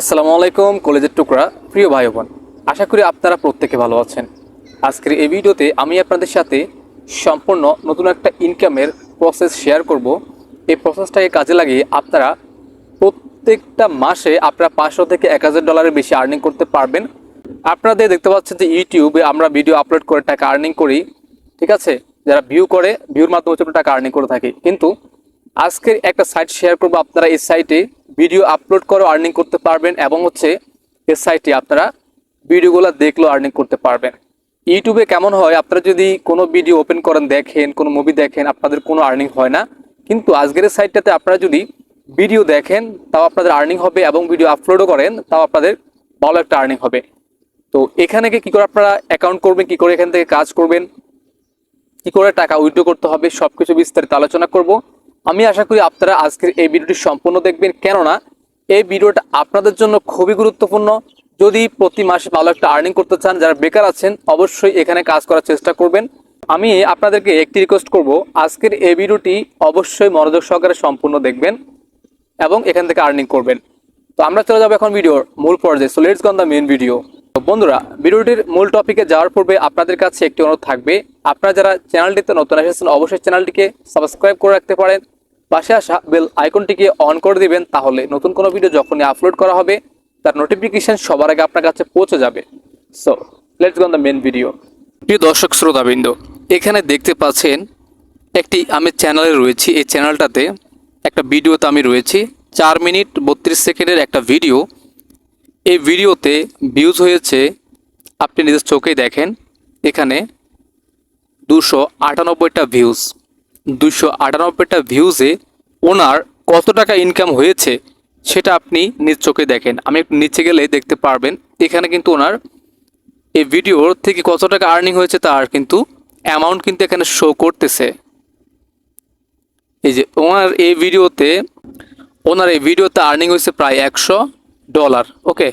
আসসালামু আলাইকুম কলেজের টুকরা প্রিয় ভাই বোন, আশা করি আপনারা প্রত্যেকে ভালো আছেন। আজকের এই ভিডিওতে আমি আপনাদের সাথে সম্পূর্ণ নতুন একটা ইনকামের প্রসেস শেয়ার করব। এই প্রসেসটাকে কাজে লাগিয়ে আপনারা প্রত্যেকটা মাসে আপনারা $500 থেকে $1000 বেশি আর্নিং করতে পারবেন। আপনাদের দেখতে পাচ্ছেন যে ইউটিউবে আমরা ভিডিও আপলোড করে টাকা আর্নিং করি, ঠিক আছে, যারা ভিউ করে ভিউর মাধ্যমে টাকা আর্নিং করে থাকি। কিন্তু আজকের একটা সাইট শেয়ার করবো, আপনারা এই সাইটে ভিডিও আপলোড করে আর্নিং করতে পারবেন এবং এই সাইটে আপনারা ভিডিওগুলো দেখলেও আর্নিং করতে পারবেন। ইউটিউবে কেমন হয়, আপনারা যদি কোনো ভিডিও ওপেন করেন, দেখেন, কোনো মুভি দেখেন, আপনাদের কোনো আর্নিং হয় না। কিন্তু আজকের সাইটটাতে আপনারা যদি ভিডিও দেখেন তাও আপনাদের আর্নিং হবে এবং ভিডিও আপলোডও করেন তাও আপনাদের ভালো একটা আর্নিং হবে। তো এখানে কি করে আপনারা অ্যাকাউন্ট করবেন, কি করে এখান থেকে কাজ করবেন, কি করে টাকা উইথড্র করতে হবে, সবকিছু বিস্তারিত আলোচনা করব। আমি আশা করি আপনারা আজকের এই ভিডিওটি সম্পূর্ণ দেখবেন, কেননা এই ভিডিওটা আপনাদের জন্য খুবই গুরুত্বপূর্ণ। যদি প্রতি মাসে ভালো একটা আর্নিং করতে চান, যারা বেকার আছেন অবশ্যই এখানে কাজ করার চেষ্টা করবেন। আমি আপনাদেরকে একটি রিকোয়েস্ট করব, আজকের এই ভিডিওটি অবশ্যই মনোযোগ সহকারে সম্পূর্ণ দেখবেন এবং এখান থেকে আর্নিং করবেন। তো আমরা চলে যাবো এখন ভিডিওর মূল পর্যায়ে। So let's go on the main video. তো বন্ধুরা, ভিডিওটির মূল টপিকে যাওয়ার পূর্বে আপনাদের কাছে একটি অনুরোধ থাকবে, আপনারা যারা চ্যানেলটিতে নতুন এসেছেন অবশ্যই চ্যানেলটিকে সাবস্ক্রাইব করে রাখতে পারেন, পাশে আসা বেল আইকনটিকে অন করে দিবেন, তাহলে নতুন কোনো ভিডিও যখনই আপলোড করা হবে তার নোটিফিকেশন সবার আগে আপনার কাছে পৌঁছে যাবে। So let's go on the main video. প্রিয় দর্শক শ্রোতাবৃন্দ, এখানে দেখতে পাচ্ছেন একটি আমি চ্যানেলে রয়েছি। এই চ্যানেলটাতে একটা ভিডিওতে আমি রয়েছি, 4 মিনিট 32 সেকেন্ডের একটা ভিডিও। এই ভিডিওতে ভিউজ হয়েছে, আপনি নিজের চোখেই দেখেন, এখানে 298টা ভিউজ। 298টা ভিউজে ওনার কত টাকা ইনকাম হয়েছে সেটা আপনি নিজ চোখে দেখেন। আমি একটু নিচে গেলে দেখতে পারবেন, এখানে কিন্তু ওনার এই ভিডিওর থেকে কত টাকা আর্নিং হয়েছে তার কিন্তু অ্যামাউন্ট কিন্তু এখানে শো করতেছে। এই যে ওনার এই ভিডিওতে আর্নিং হয়েছে প্রায় $100। ওকে,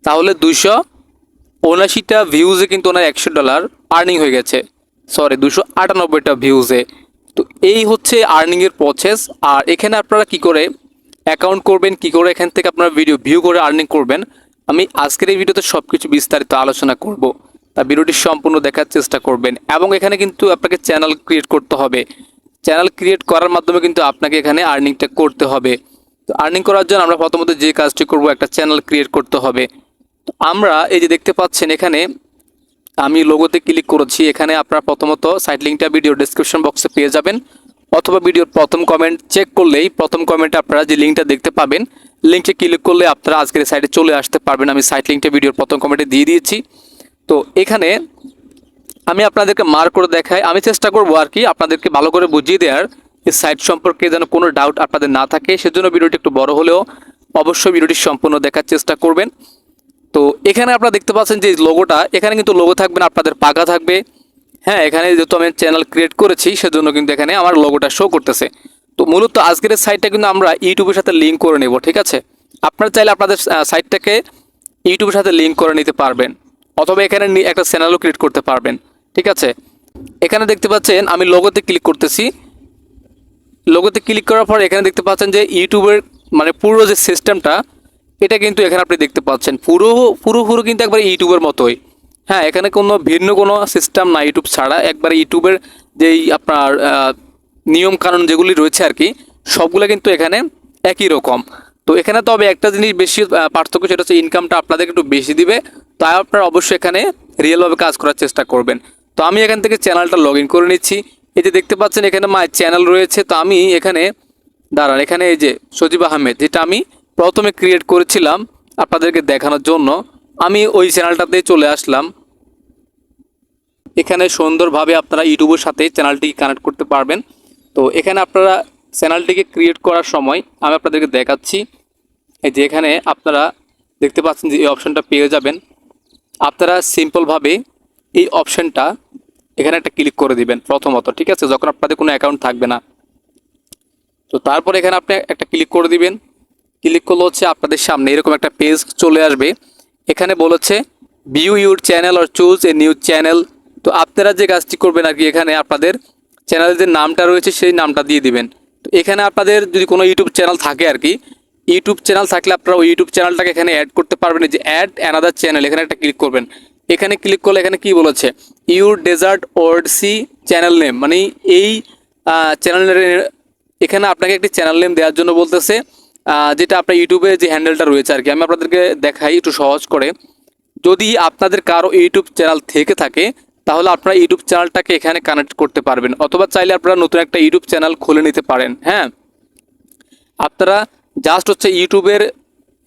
তাহলে 279টা ভিউজে কিন্তু ওনার $100 আর্নিং হয়ে গেছে। সরি, 298টা ভিউজে। তো এই হচ্ছে আর্নিংয়ের প্রসেস। আর এখানে আপনারা কি করে অ্যাকাউন্ট করবেন, কি করে এখান থেকে আপনারা ভিডিও ভিউ করে আর্নিং করবেন, আমি আজকের এই ভিডিওতে সব কিছু বিস্তারিত আলোচনা করব। তা ভিডিওটি সম্পূর্ণ দেখার চেষ্টা করবেন। এবং এখানে কিন্তু আপনাকে চ্যানেল ক্রিয়েট করতে হবে। চ্যানেল ক্রিয়েট করার মাধ্যমে কিন্তু আপনাকে এখানে আর্নিংটা করতে হবে। তো আর্নিং করার জন্য আমরা প্রথমত যে কাজটি করব, একটা চ্যানেল ক্রিয়েট করতে হবে। তো আমরা এই যে দেখতে পাচ্ছেন, এখানে আমি লোগোতে ক্লিক করেছি। এখানে আপনারা প্রথমত সাইট লিঙ্কটা ভিডিও ডেসক্রিপশন বক্সে পেয়ে যাবেন, অথবা ভিডিওর প্রথম কমেন্ট চেক করলেই প্রথম কমেন্টে আপনারা যে লিঙ্কটা দেখতে পাবেন, লিঙ্কে ক্লিক করলে আপনারা আজকের সাইটে চলে আসতে পারবেন। আমি সাইট লিঙ্কটা ভিডিওর প্রথম কমেন্টে দিয়ে দিয়েছি। তো এখানে আমি আপনাদেরকে মার্ক করে দেখাই, আমি চেষ্টা করব আর কি আপনাদেরকে ভালো করে বুঝিয়ে দেওয়ার, এই সাইট সম্পর্কে যেন কোনো ডাউট আপনাদের না থাকে। সেজন্য ভিডিওটি একটু বড় হলেও অবশ্যই ভিডিওটি সম্পূর্ণ দেখার চেষ্টা করবেন। তো এখানে আপনারা দেখতে পাচ্ছেন যে লোগোটা, এখানে কিন্তু লোগো থাকবে না, আপনাদের পাকা থাকবে। হ্যাঁ, এখানে যেহেতু আমি চ্যানেল ক্রিয়েট করেছি সেজন্য কিন্তু এখানে আমার লোগোটা শো করতেছে। তো মূলত আজকের সাইটটা কিন্তু আমরা ইউটিউবের সাথে লিঙ্ক করে নেব, ঠিক আছে। আপনারা চাইলে আপনাদের সাইটটাকে ইউটিউবের সাথে লিঙ্ক করে নিতে পারবেন, অথবা এখানে একটা চ্যানেলও ক্রিয়েট করতে পারবেন, ঠিক আছে। এখানে দেখতে পাচ্ছেন আমি লোগোতে ক্লিক করতেছি। লোগোতে ক্লিক করার পর এখানে দেখতে পাচ্ছেন যে ইউটিউবের মানে পুরো যে সিস্টেমটা, এটা কিন্তু এখানে আপনি দেখতে পাচ্ছেন পুরো কিন্তু একবার ইউটিউবের মতোই। হ্যাঁ, এখানে কোনো ভিন্ন কোনো সিস্টেম না ইউটিউব ছাড়া, একবার ইউটিউবের যেই আপনার নিয়ম কানুন যেগুলি রয়েছে আর কি, সবগুলো কিন্তু এখানে একই রকম। তো এখানে তবে একটা জিনিস বেশি পার্থক্য, সেটা হচ্ছে ইনকামটা আপনাদের একটু বেশি দিবে। তাই আপনারা অবশ্যই এখানে রিয়েলভাবে কাজ করার চেষ্টা করবেন। তো আমি এখান থেকে চ্যানেলটা লগ ইন করে নিচ্ছি। এই যে দেখতে পাচ্ছেন এখানে মাই চ্যানেল রয়েছে। তো আমি এখানে দাঁড়ান, এখানে এই যে সজীব আহমেদ, যেটা আমি প্রথমে ক্রিয়েট করেছিলাম আপনাদেরকে দেখানোর জন্য, আমি ওই চ্যানেলটাতে চলে আসলাম। এখানে সুন্দরভাবে আপনারা ইউটিউবের সাথে চ্যানেলটি কানেক্ট করতে পারবেন। তো এখানে আপনারা চ্যানেলটিকে ক্রিয়েট করার সময় আমি আপনাদেরকে দেখাচ্ছি। এই যে এখানে আপনারা দেখতে পাচ্ছেন যে এই অপশানটা পেয়ে যাবেন। আপনারা সিম্পলভাবে এই অপশানটা এখানে একটা ক্লিক করে দিবেন প্রথমত, ঠিক আছে, যখন আপনাদের কোনো অ্যাকাউন্ট থাকবে না। তো তারপর এখানে আপনি একটা ক্লিক করে দিবেন। ক্লিক করলে হচ্ছে আপনাদের সামনে এরকম একটা পেজ চলে আসবে। এখানে বলেছে view your channel or choose a new channel. তো আপনারা যে কাজটি করবেন আর কি, এখানে আপনাদের চ্যানেলের যে নামটা রয়েছে সেই নামটা দিয়ে দিবেন। তো এখানে আপনাদের যদি কোনো ইউটিউব চ্যানেল থাকে আর কি, ইউটিউব চ্যানেল থাকলে আপনারা ওই ইউটিউব চ্যানেলটাকে এখানে অ্যাড করতে পারবেন। যে অ্যাড অ্যানাদার চ্যানেল এখানে একটা ক্লিক করবেন। এখানে ক্লিক করলে এখানে কি বলেছে, your desired word see channel name, মানে এই চ্যানেলের এখানে আপনাকে একটি চ্যানেল নেম দেওয়ার জন্য বলতেছে, যেটা আপনার ইউটিউবে যে হ্যান্ডেলটা রয়েছে আর কি। আমি আপনাদেরকে দেখাই একটু সহজ করে। যদি আপনাদের কারো ইউটিউব চ্যানেল থেকে থাকে তাহলে আপনারা ইউটিউব চ্যানেলটাকে এখানে কানেক্ট করতে পারবেন, অথবা চাইলে আপনারা নতুন একটা ইউটিউব চ্যানেল খুলে নিতে পারেন। হ্যাঁ, আপনারা জাস্ট হচ্ছে ইউটিউবের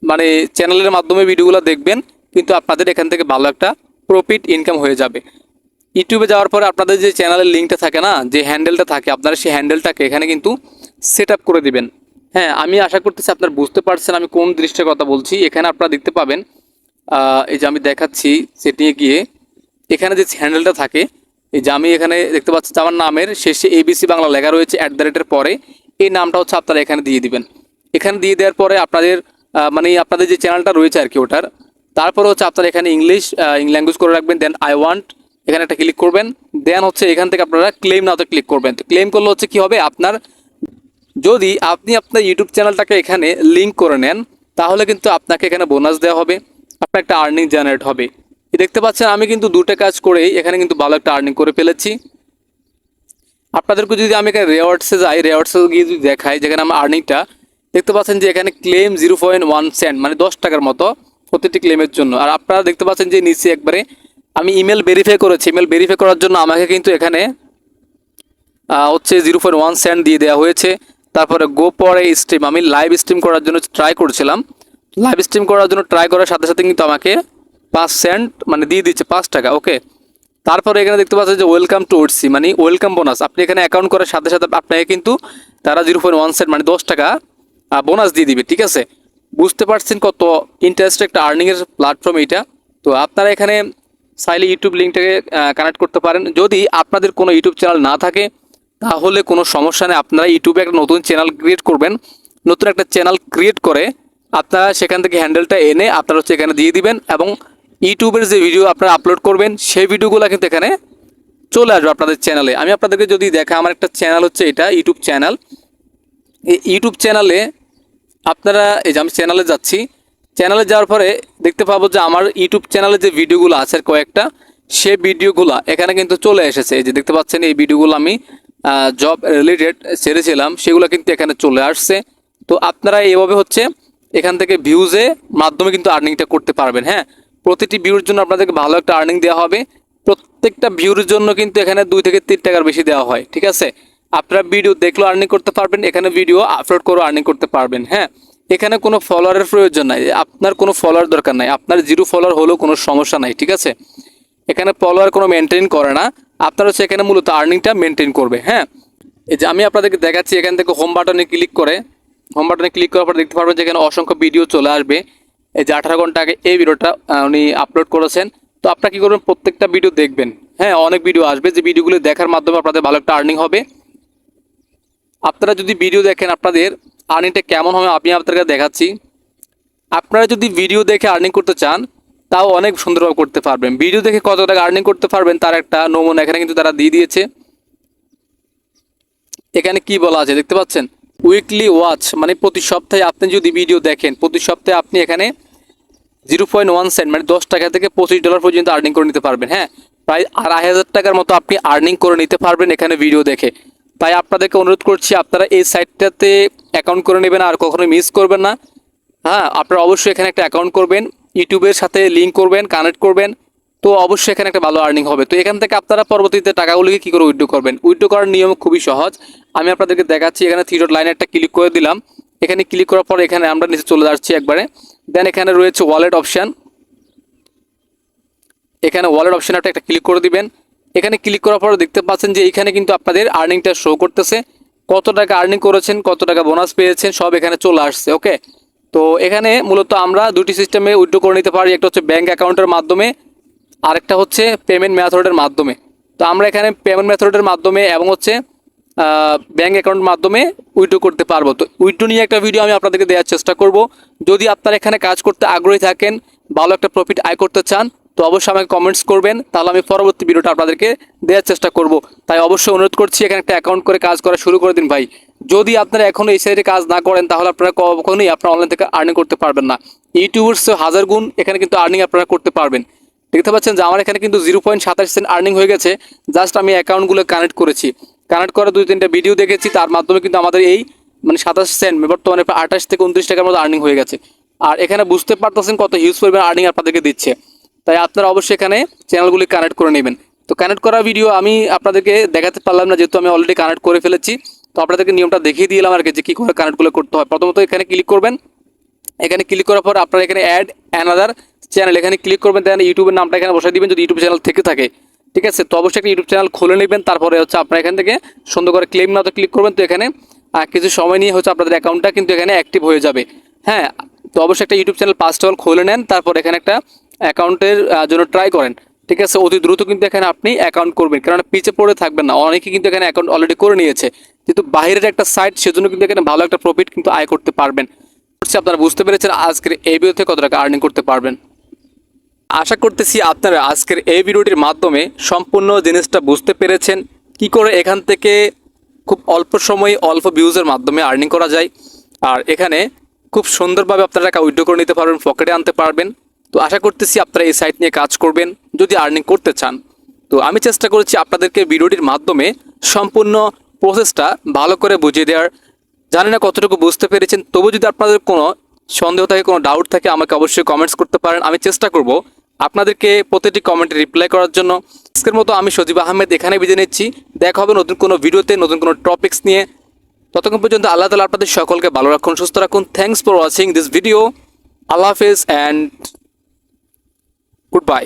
মানে চ্যানেলের মাধ্যমে ভিডিওগুলো দেখবেন, কিন্তু আপনাদের এখান থেকে ভালো একটা প্রফিট ইনকাম হয়ে যাবে। ইউটিউবে যাওয়ার পরে আপনাদের যে চ্যানেলের লিঙ্কটা থাকে না, যে হ্যান্ডেলটা থাকে, আপনারা সেই হ্যান্ডেলটাকে এখানে কিন্তু সেট আপ করে দিবেন। হ্যাঁ, আমি আশা করতেছি আপনারা বুঝতে পারছেন আমি কোন দৃশ্যের কথা বলছি। এখানে আপনারা দেখতে পাবেন, এই যে আমি দেখাচ্ছি সেটিংয়ে গিয়ে, এখানে যে হ্যান্ডেলটা থাকে, এই যে আমি এখানে দেখতে পাচ্ছি আমার নামের শেষে ABC বাংলা লেখা রয়েছে @এর পরে, এই নামটা হচ্ছে আপনারা এখানে দিয়ে দিবেন। এখানে দিয়ে দেওয়ার পরে আপনাদের মানে আপনাদের যে চ্যানেলটা রয়েছে আর কি ওটার, তারপরে হচ্ছে আপনারা এখানে ইংলিশ ল্যাঙ্গুয়েজ করে রাখবেন। দেন আই ওয়ান্ট এখানে একটা ক্লিক করবেন। দেন হচ্ছে এখান থেকে আপনারা ক্লেম নাওতে ক্লিক করবেন। তো ক্লেম করলে হচ্ছে কি হবে, আপনার যদি আপনি আপনার ইউটিউব চ্যানেলটাকে এখানে লিঙ্ক করে নেন তাহলে কিন্তু আপনাকে এখানে বোনাস দেওয়া হবে, আপনার একটা আর্নিং জেনারেট হবে। দেখতে পাচ্ছেন আমি কিন্তু দুটো কাজ করেই এখানে কিন্তু ভালো একটা আর্নিং করে ফেলেছি। আপনাদেরকে যদি আমি এখানে রেওয়ার্ডসে যাই, রেওয়ার্ডসে গিয়ে যদি দেখাই, যেখানে আমার আর্নিংটা দেখতে পাচ্ছেন যে এখানে ক্লেম 0.1 সেন্ট, মানে 10 টাকার মতো প্রতিটি ক্লেমের জন্য। আর আপনারা দেখতে পাচ্ছেন যে নিচে একবারে আমি ইমেল ভেরিফাই করেছি। ইমেল ভেরিফাই করার জন্য আমাকে কিন্তু এখানে হচ্ছে 0.1 সেন্ট দিয়ে দেওয়া হয়েছে। তারপরে গো পরে স্ট্রিম, আমি লাইভ স্ট্রিম করার জন্য ট্রাই করছিলাম। লাইভ স্ট্রিম করার জন্য ট্রাই করার সাথে সাথে কিন্তু আমাকে 5 সেন্ট মানে দিয়ে দিচ্ছে, 5 টাকা। ওকে, তারপরে এখানে দেখতে পাচ্ছেন যে ওয়েলকাম টু ওটসি, মানে ওয়েলকাম বোনাস। আপনি এখানে অ্যাকাউন্ট করার সাথে সাথে আপনাকে কিন্তু তারা 0.1 সেন্ট মানে 10 টাকা বোনাস দিয়ে দিবে। ঠিক আছে, বুঝতে পারছেন কত ইন্টারেস্ট একটা আর্নিংয়ের প্ল্যাটফর্ম এইটা। তো আপনারা এখানে চাইলে ইউটিউব লিঙ্কটাকে কানেক্ট করতে পারেন। যদি আপনাদের কোনো ইউটিউব চ্যানেল না থাকে তাহলে কোনো সমস্যা নেই, আপনারা ইউটিউবে একটা নতুন চ্যানেল ক্রিয়েট করবেন। নতুন একটা চ্যানেল ক্রিয়েট করে আপনারা সেখান থেকে হ্যান্ডেলটা এনে আপনারা হচ্ছে এখানে দিয়ে দিবেন, এবং ইউটিউবের যে ভিডিও আপনারা আপলোড করবেন সেই ভিডিওগুলো কিন্তু এখানে চলে আসবে আপনাদের চ্যানেলে। আমি আপনাদেরকে যদি দেখা, আমার একটা চ্যানেল হচ্ছে এটা ইউটিউব চ্যানেল। এই ইউটিউব চ্যানেলে আপনারা এই যে আমি চ্যানেলে যাচ্ছি, চ্যানেলে যাওয়ার পরে দেখতে পাবো যে আমার ইউটিউব চ্যানেলে যে ভিডিওগুলো আছে কয়েকটা, সে ভিডিওগুলো এখানে কিন্তু চলে এসেছে। এই যে দেখতে পাচ্ছেন এই ভিডিওগুলো আমি জব রিলেটেড ছেড়েছিলাম, সেগুলো কিন্তু এখানে চলে আসছে। তো আপনারা এইভাবে হচ্ছে এখান থেকে ভিউজে মাধ্যমে কিন্তু আর্নিংটা করতে পারবেন। হ্যাঁ, প্রতিটি ভিউর জন্য আপনাদেরকে ভালো একটা আর্নিং দেওয়া হবে। প্রত্যেকটা ভিউর জন্য কিন্তু এখানে 2 থেকে 3 টাকার বেশি দেওয়া হয়। ঠিক আছে, আপনারা ভিডিও দেখলেও আর্নিং করতে পারবেন, এখানে ভিডিও আপলোড করেও আর্নিং করতে পারবেন। হ্যাঁ, এখানে কোনো ফলোয়ারের প্রয়োজন নাই, আপনার কোনো ফলোয়ার দরকার নাই, আপনার 0 ফলোয়ার হলেও কোনো সমস্যা নাই। ঠিক আছে, এখানে ফলোয়ার কোনো মেনটেন করে না, আপনারা হচ্ছে এখানে মূলত আর্নিংটা মেনটেন করবে। হ্যাঁ, এই যে আমি আপনাদেরকে দেখাচ্ছি, এখান থেকে হোম বাটনে ক্লিক করে, হোম বাটনে ক্লিক করার পর দেখতে পারবেন যে এখানে অসংখ্য ভিডিও চলে আসবে। এই যে 18 ঘন্টা আগে এই ভিডিওটা উনি আপলোড করেছেন। তো আপনারা কী করবেন, প্রত্যেকটা ভিডিও দেখবেন। হ্যাঁ, অনেক ভিডিও আসবে, যে ভিডিওগুলো দেখার মাধ্যমে আপনাদের ভালো একটা আর্নিং হবে। আপনারা যদি ভিডিও দেখেন আপনাদের আর্নিংটা কেমন হবে আমি আপনাদেরকে দেখাচ্ছি। আপনারা যদি ভিডিও দেখে আর্নিং করতে চান তাও অনেক সুন্দরভাবে করতে পারবেন। ভিডিও দেখে কত টাকা আর্নিং করতে পারবেন তার একটা নমুনা এখানে কিন্তু তারা দিয়ে দিয়েছে। এখানে কি বলা আছে দেখতে পাচ্ছেন, উইকলি ওয়াচ, মানে প্রতি সপ্তাহে আপনি যদি ভিডিও দেখেন, প্রতি সপ্তাহে আপনি এখানে 0.1 সেন্ট মানে 10 টাকা থেকে $25 পর্যন্ত আর্নিং করে নিতে পারবেন। হ্যাঁ, প্রায় 2,500 টাকার মতো আপনি আর্নিং করে নিতে পারবেন এখানে ভিডিও দেখে। তাই আপনাদেরকে অনুরোধ করছি আপনারা এই সাইটটাতে অ্যাকাউন্ট করে নেবেন, আর কখনো মিস করবেন না। হ্যাঁ, আপনারা অবশ্যই এখানে একটা অ্যাকাউন্ট করবেন, ইউটিউবের সাথে লিঙ্ক করবেন, কানেক্ট করবেন, তো অবশ্যই এখানে একটা ভালো আর্নিং হবে। তো এখান থেকে আপনারা পরবর্তীতে টাকাগুলোকে কী করে উইথড্র করবেন, উইথড্র করার নিয়ম খুবই সহজ। আমি আপনাদেরকে দেখাচ্ছি। এখানে থ্রি ডট লাইনে একটা ক্লিক করে দিলাম। এখানে ক্লিক করার পর এখানে আমরা নিচে চলে যাচ্ছি একবারে। দেন এখানে রয়েছে ওয়ালেট অপশান, এখানে ওয়ালেট অপশানে একটা ক্লিক করে দিবেন। এখানে ক্লিক করার পর দেখতে পাচ্ছেন যে এখানে কিন্তু আপনাদের আর্নিংটা শো করতেছে, কত টাকা আর্নিং করেছেন, কত টাকা বোনাস পেয়েছেন, সব এখানে চলে আসছে। ওকে, তো এখানে মূলত আমরা দুটি সিস্টেমে উইথড্র করে নিতে পারি, একটা হচ্ছে ব্যাঙ্ক অ্যাকাউন্টের মাধ্যমে, আরেকটা হচ্ছে পেমেন্ট মেথডের মাধ্যমে। তো আমরা এখানে পেমেন্ট মেথডের মাধ্যমে এবং হচ্ছে ব্যাঙ্ক অ্যাকাউন্টের মাধ্যমে উইথড্র করতে পারবো। তো উইথড্র নিয়ে একটা ভিডিও আমি আপনাদেরকে দেওয়ার চেষ্টা করব। যদি আপনারা এখানে কাজ করতে আগ্রহী থাকেন, ভালো একটা প্রফিট আয় করতে চান, তো অবশ্যই আমাকে কমেন্টস করবেন, তাহলে আমি পরবর্তী ভিডিওটা আপনাদেরকে দেওয়ার চেষ্টা করব। তাই অবশ্যই অনুরোধ করছি এখানে একটা অ্যাকাউন্ট করে কাজ করা শুরু করে দিন ভাই। যদি আপনারা এখনও এই সাইডে কাজ না করেন তাহলে আপনারা কখনোই আপনারা অনলাইন থেকে আর্নিং করতে পারবেন না। ইউটিউবের হাজার গুণ এখানে কিন্তু আর্নিং আপনারা করতে পারবেন। দেখতে পাচ্ছেন যে আমার এখানে কিন্তু 0.27 আর্নিং হয়ে গেছে। জাস্ট আমি অ্যাকাউন্টগুলো কানেক্ট করেছি, কানেক্ট করে 2-3টা ভিডিও দেখেছি, তার মাধ্যমে কিন্তু আমাদের এই মানে 27 সেন্ট বর্তমানে 28 থেকে 29 টাকার মতো আর্নিং হয়ে গেছে। আর এখানে বুঝতে পারতেছেন কত হিউজ পরিমাণ আর্নিং আপনাদেরকে দিচ্ছে। তাই আপনারা অবশ্যই এখানে চ্যানেলগুলি কানেক্ট করে নেবেন। তো কানেক্ট করা ভিডিও আমি আপনাদেরকে দেখাতে পারলাম না, যেহেতু আমি অলরেডি কানেক্ট করে ফেলেছি। তো আপনাদেরকে নিয়মটা দেখিয়ে দিলাম আর কি, যে কী করে কানেক্টগুলো করতে হয়। প্রথমত এখানে ক্লিক করবেন, এখানে ক্লিক করার পর আপনারা এখানে অ্যাড অ্যানাদার চ্যানেল এখানে ক্লিক করবেন, দেন ইউটিউবের নামটা এখানে বসাই দিবেন যদি ইউটিউব চ্যানেল থেকে থাকে। ঠিক আছে, তো অবশ্যই একটা ইউটিউব চ্যানেল খুলে নেবেন। তারপরে হচ্ছে আপনার এখান থেকে সুন্দর করে ক্লেম নাও ক্লিক করবেন। তো এখানে কিছু সময় নিয়ে হচ্ছে আপনাদের অ্যাকাউন্টটা কিন্তু এখানে অ্যাক্টিভ হয়ে যাবে। হ্যাঁ, তো অবশ্যই একটা YouTube channel first of all খুলে নেন, তারপর এখানে একটা অ্যাকাউন্টের জন্য ট্রাই করেন। ঠিক আছে, অতি দ্রুত কিন্তু এখানে আপনি অ্যাকাউন্ট করবেন, কারণ পিছিয়ে পড়ে থাকবেন না। অনেকে কিন্তু এখানে অ্যাকাউন্ট অলরেডি করে নিয়েছে, যেহেতু বাইরের একটা সাইট, সেজন্য কিন্তু এখানে ভালো একটা প্রফিট কিন্তু আয় করতে পারবেন। আপনারা বুঝতে পেরেছেন আজকের এই ভিডিও থেকে কত টাকা আর্নিং করতে পারবেন। আশা করতেছি আপনারা আজকের এই ভিডিওটির মাধ্যমে সম্পূর্ণ জিনিসটা বুঝতে পেরেছেন, কি করে এখান থেকে খুব অল্প সময়ে অল্প ভিউজের মাধ্যমে আর্নিং করা যায়। আর এখানে খুব সুন্দরভাবে আপনারা টাকা উইথড্র করে নিতে পারবেন, পকেটে আনতে পারবেন। তো আশা করতেছি আপনারা এই সাইট নিয়ে কাজ করবেন যদি আর্নিং করতে চান। তো আমি চেষ্টা করেছি আপনাদেরকে ভিডিওটির মাধ্যমে সম্পূর্ণ প্রসেসটা ভালো করে বুঝিয়ে দেওয়ার। জানি না কতটুকু বুঝতে পেরেছেন, তবু যদি আপনাদের কোনো সন্দেহ থাকে, কোনো ডাউট থাকে, আমাকে অবশ্যই কমেন্টস করতে পারেন। আমি চেষ্টা করব আপনাদেরকে প্রতিটি কমেন্টে রিপ্লাই করার জন্য। আজকের মতো আমি সজীব আহমেদ এখানে বিদায় নিচ্ছি। দেখা হবে নতুন কোনো ভিডিওতে, নতুন কোনো টপিকস নিয়ে। ততক্ষণ পর্যন্ত আল্লাহ তাআলা আপনাদের সকলকে ভালো রাখুন, সুস্থ রাখুন। Thanks for watching this video. আল্লাহ হাফেজ অ্যান্ড গুড বাই।